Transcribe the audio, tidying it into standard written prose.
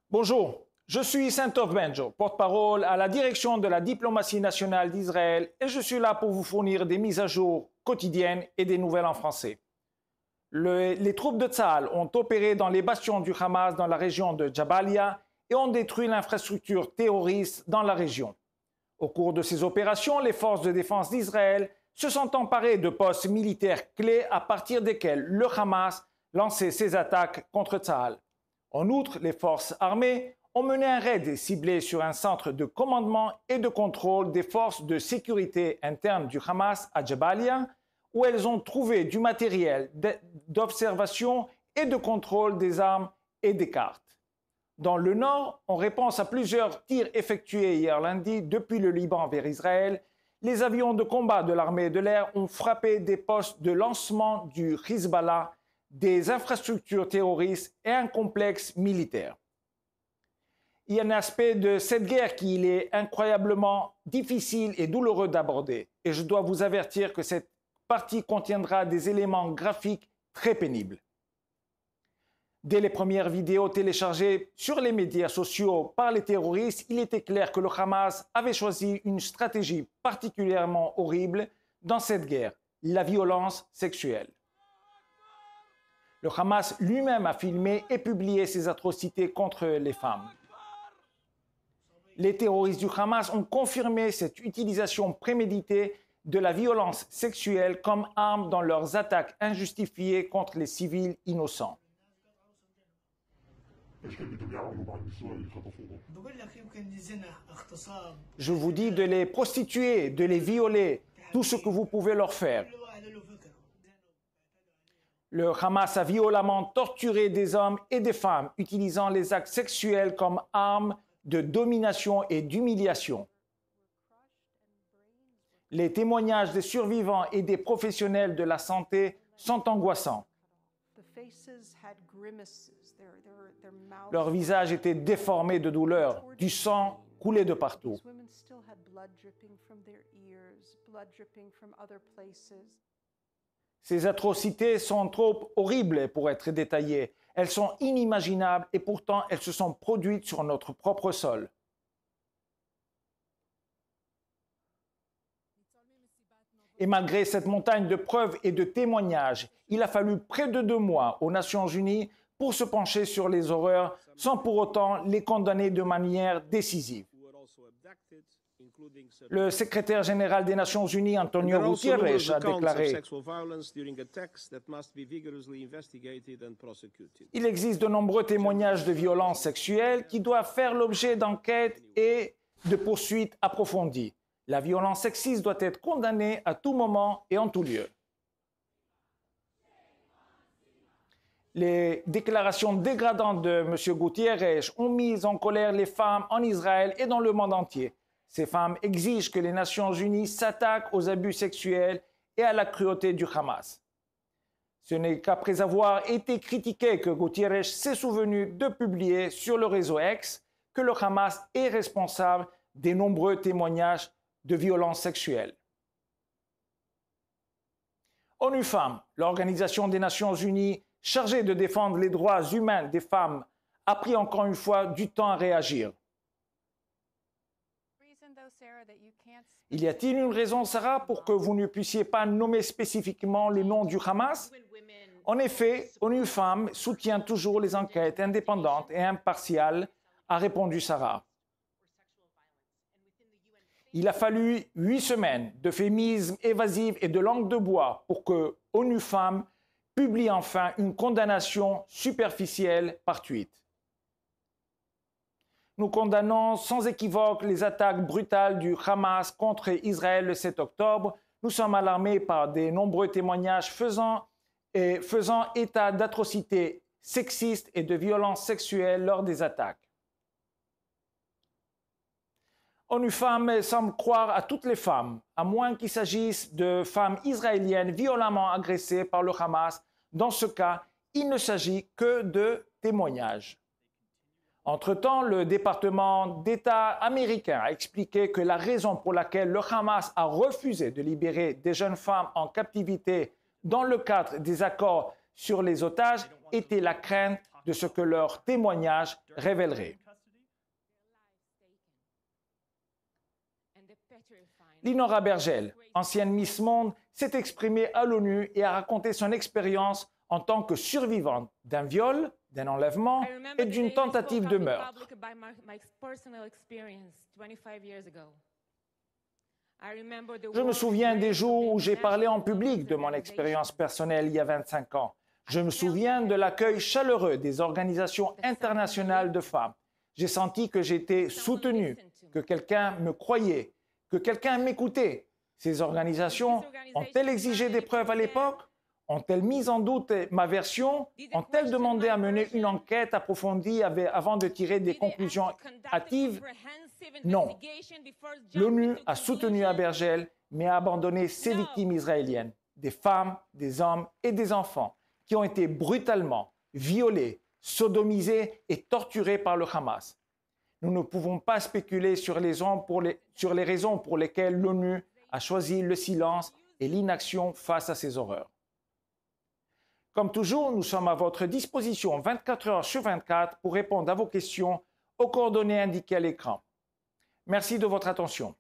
Bonjour, je suis Saint-Off Benjo, porte-parole à la direction de la diplomatie nationale d'Israël et je suis là pour vous fournir des mises à jour quotidiennes et des nouvelles en français. Les troupes de Tsahal ont opéré dans les bastions du Hamas dans la région de Jabalia et ont détruit l'infrastructure terroriste dans la région. Au cours de ces opérations, les forces de défense d'Israël se sont emparées de postes militaires clés à partir desquels le Hamas lançait ses attaques contre Tsahal. En outre, les forces armées ont mené un raid ciblé sur un centre de commandement et de contrôle des forces de sécurité interne du Hamas à Jabalia, où elles ont trouvé du matériel d'observation et de contrôle des armes et des cartes. Dans le nord, en réponse à plusieurs tirs effectués hier lundi depuis le Liban vers Israël, les avions de combat de l'armée de l'air ont frappé des postes de lancement du Hezbollah, des infrastructures terroristes et un complexe militaire. Il y a un aspect de cette guerre qu'il est incroyablement difficile et douloureux d'aborder. Et je dois vous avertir que cette partie contiendra des éléments graphiques très pénibles. Dès les premières vidéos téléchargées sur les médias sociaux par les terroristes, il était clair que le Hamas avait choisi une stratégie particulièrement horrible dans cette guerre, la violence sexuelle. Le Hamas lui-même a filmé et publié ses atrocités contre les femmes. Les terroristes du Hamas ont confirmé cette utilisation préméditée de la violence sexuelle comme arme dans leurs attaques injustifiées contre les civils innocents. Je vous dis de les prostituer, de les violer, tout ce que vous pouvez leur faire. Le Hamas a violemment torturé des hommes et des femmes, utilisant les actes sexuels comme armes de domination et d'humiliation. Les témoignages des survivants et des professionnels de la santé sont angoissants. Leurs visages étaient déformés de douleur, du sang coulait de partout. Ces atrocités sont trop horribles pour être détaillées. Elles sont inimaginables et pourtant elles se sont produites sur notre propre sol. Et malgré cette montagne de preuves et de témoignages, il a fallu près de 2 mois aux Nations Unies pour se pencher sur les horreurs sans pour autant les condamner de manière décisive. Le secrétaire général des Nations Unies, Antonio Guterres, a déclaré « Il existe de nombreux témoignages de violences sexuelles qui doivent faire l'objet d'enquêtes et de poursuites approfondies. La violence sexiste doit être condamnée à tout moment et en tout lieu. » Les déclarations dégradantes de M. Guterres ont mis en colère les femmes en Israël et dans le monde entier. Ces femmes exigent que les Nations Unies s'attaquent aux abus sexuels et à la cruauté du Hamas. Ce n'est qu'après avoir été critiqué que Guterres s'est souvenu de publier sur le réseau X que le Hamas est responsable des nombreux témoignages de violences sexuelles. ONU Femmes, l'Organisation des Nations Unies chargée de défendre les droits humains des femmes, a pris encore une fois du temps à réagir. Il y a-t-il une raison, Sarah, pour que vous ne puissiez pas nommer spécifiquement le nom du Hamas? En effet, ONU Femmes soutient toujours les enquêtes indépendantes et impartiales, a répondu Sarah. Il a fallu 8 semaines d'euphémismes évasifs et de langue de bois pour que ONU Femmes publie enfin une condamnation superficielle par tweet. Nous condamnons sans équivoque les attaques brutales du Hamas contre Israël le 7 octobre. Nous sommes alarmés par de nombreux témoignages faisant état d'atrocités sexistes et de violences sexuelles lors des attaques. ONU Femmes semble croire à toutes les femmes, à moins qu'il s'agisse de femmes israéliennes violemment agressées par le Hamas. Dans ce cas, il ne s'agit que de témoignages. Entre-temps, le département d'État américain a expliqué que la raison pour laquelle le Hamas a refusé de libérer des jeunes femmes en captivité dans le cadre des accords sur les otages était la crainte de ce que leur témoignage révélerait. Linora Bergel, ancienne Miss Monde, s'est exprimée à l'ONU et a raconté son expérience en tant que survivante d'un viol, d'un enlèvement et d'une tentative de meurtre. Je me souviens des jours où j'ai parlé en public de mon expérience personnelle il y a 25 ans. Je me souviens de l'accueil chaleureux des organisations internationales de femmes. J'ai senti que j'étais soutenue, que quelqu'un me croyait, que quelqu'un m'écoutait. Ces organisations ont-elles exigé des preuves à l'époque? Ont-elles mis en doute ma version? Ont-elles demandé à mener une enquête approfondie avant de tirer des conclusions hâtives? Non. L'ONU a soutenu Abergel, mais a abandonné ses victimes israéliennes, des femmes, des hommes et des enfants, qui ont été brutalement violés, sodomisés et torturés par le Hamas. Nous ne pouvons pas spéculer sur les raisons pour lesquelles l'ONU a choisi le silence et l'inaction face à ces horreurs. Comme toujours, nous sommes à votre disposition 24 heures sur 24 pour répondre à vos questions aux coordonnées indiquées à l'écran. Merci de votre attention.